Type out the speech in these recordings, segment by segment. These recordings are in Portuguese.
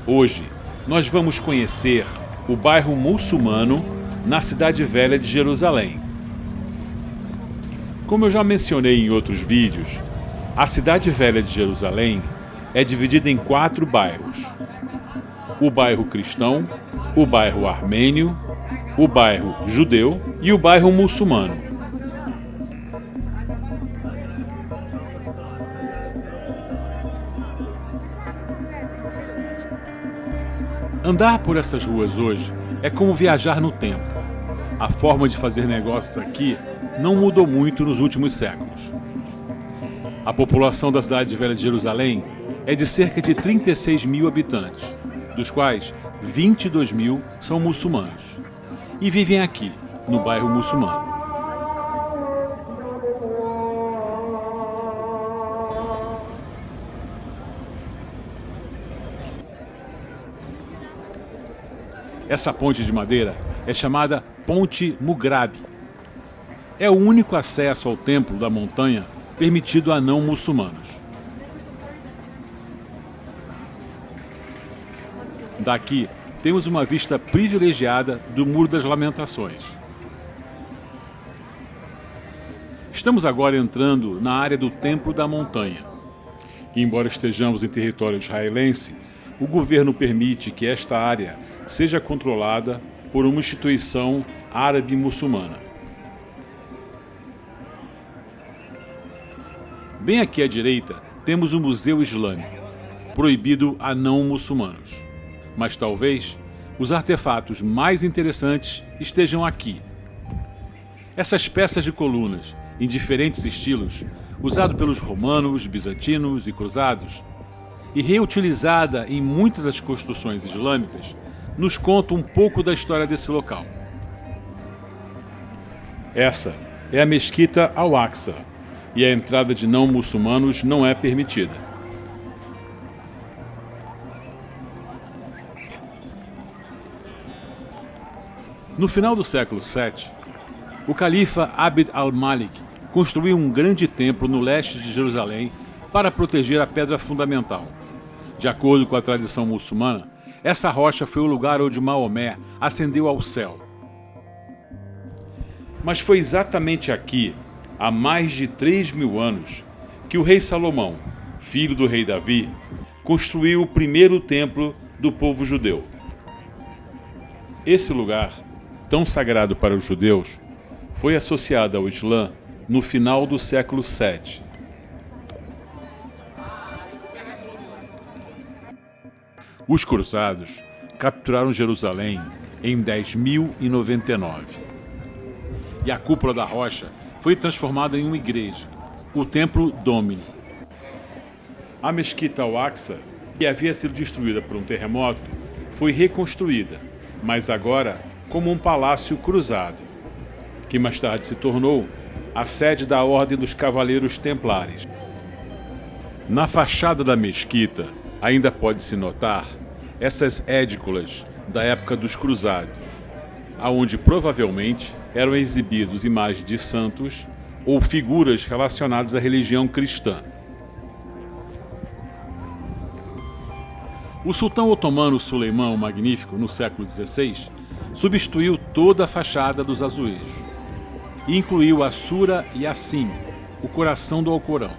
Hoje, nós vamos conhecer o bairro muçulmano na Cidade Velha de Jerusalém. Como eu já mencionei em outros vídeos, a Cidade Velha de Jerusalém é dividida em 4 bairros: o bairro cristão, o bairro armênio, o bairro judeu e o bairro muçulmano. Andar por essas ruas hoje é como viajar no tempo. A forma de fazer negócios aqui não mudou muito nos últimos séculos. A população da Cidade Velha de Jerusalém é de cerca de 36 mil habitantes, dos quais 22 mil são muçulmanos e vivem aqui, no bairro muçulmano. Essa ponte de madeira é chamada Ponte Mugrabi. É o único acesso ao templo da montanha permitido a não muçulmanos. Daqui temos uma vista privilegiada do Muro das Lamentações. Estamos agora entrando na área do Templo da Montanha. Embora estejamos em território israelense, o governo permite que esta área seja controlada por uma instituição árabe-muçulmana. Bem aqui à direita temos o Museu Islâmico, proibido a não muçulmanos. Mas talvez os artefatos mais interessantes estejam aqui. Essas peças de colunas, em diferentes estilos, usado pelos romanos, bizantinos e cruzados, e reutilizada em muitas das construções islâmicas, nos conta um pouco da história desse local. Essa é a Mesquita Al-Aqsa, e a entrada de não muçulmanos não é permitida. No final do século VII, o califa Abd al-Malik construiu um grande templo no leste de Jerusalém para proteger a pedra fundamental. De acordo com a tradição muçulmana, essa rocha foi o lugar onde Maomé ascendeu ao céu. Mas foi exatamente aqui, há mais de 3.000 anos, que o rei Salomão, filho do rei Davi, construiu o primeiro templo do povo judeu. Esse lugar, tão sagrado para os judeus, foi associado ao Islã no final do século VII. Os cruzados capturaram Jerusalém em 10.099. E a cúpula da rocha foi transformada em uma igreja, o Templo Domini. A Mesquita Al-Aqsa, que havia sido destruída por um terremoto, foi reconstruída, mas agora como um palácio cruzado, que mais tarde se tornou a sede da Ordem dos Cavaleiros Templares. Na fachada da mesquita ainda pode-se notar essas édiculas da época dos cruzados, aonde provavelmente eram exibidos imagens de santos ou figuras relacionadas à religião cristã. O sultão otomano Suleimão o Magnífico, no século XVI, substituiu toda a fachada dos azulejos e incluiu a Sura Yasin, o coração do Alcorão.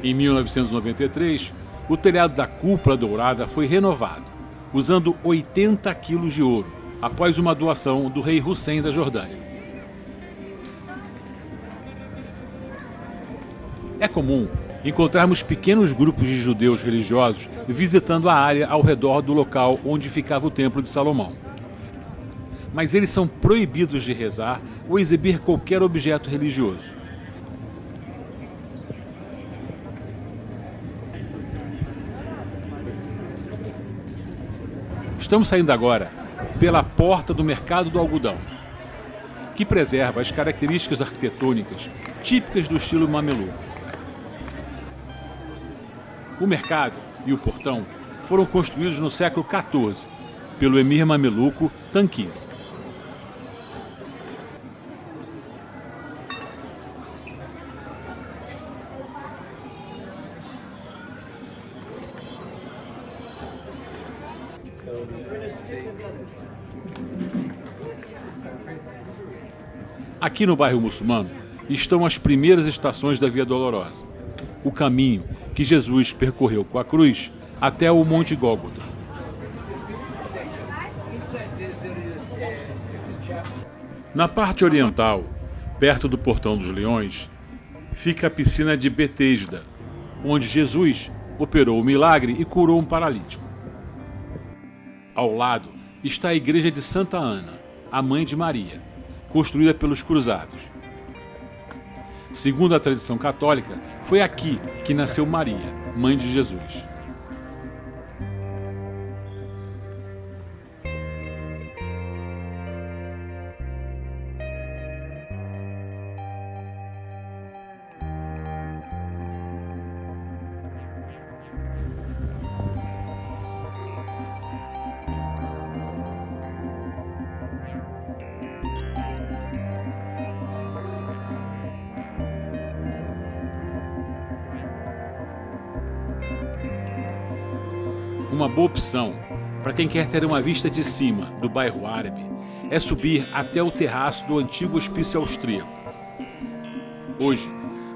Em 1993, o telhado da cúpula dourada foi renovado, usando 80 quilos de ouro, após uma doação do rei Hussein da Jordânia. É comum encontrarmos pequenos grupos de judeus religiosos visitando a área ao redor do local onde ficava o Templo de Salomão. Mas eles são proibidos de rezar ou exibir qualquer objeto religioso. Estamos saindo agora pela porta do Mercado do Algodão, que preserva as características arquitetônicas típicas do estilo mameluco. O mercado e o portão foram construídos no século XIV pelo emir mameluco Tanquiz. Aqui no bairro muçulmano estão as primeiras estações da Via Dolorosa, o caminho que Jesus percorreu com a cruz até o Monte Gólgota. Na parte oriental, perto do Portão dos Leões, fica a piscina de Betesda, onde Jesus operou o milagre e curou um paralítico. Ao lado está a igreja de Santa Ana, a mãe de Maria, construída pelos cruzados. Segundo a tradição católica, foi aqui que nasceu Maria, mãe de Jesus. Uma boa opção para quem quer ter uma vista de cima do bairro árabe é subir até o terraço do antigo hospício austríaco, hoje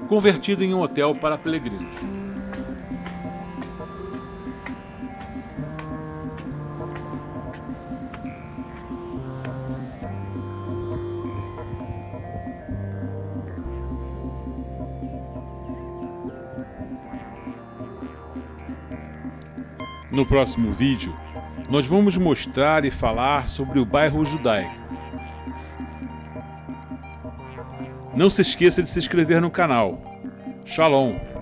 convertido em um hotel para peregrinos. No próximo vídeo, nós vamos mostrar e falar sobre o bairro judaico. Não se esqueça de se inscrever no canal. Shalom!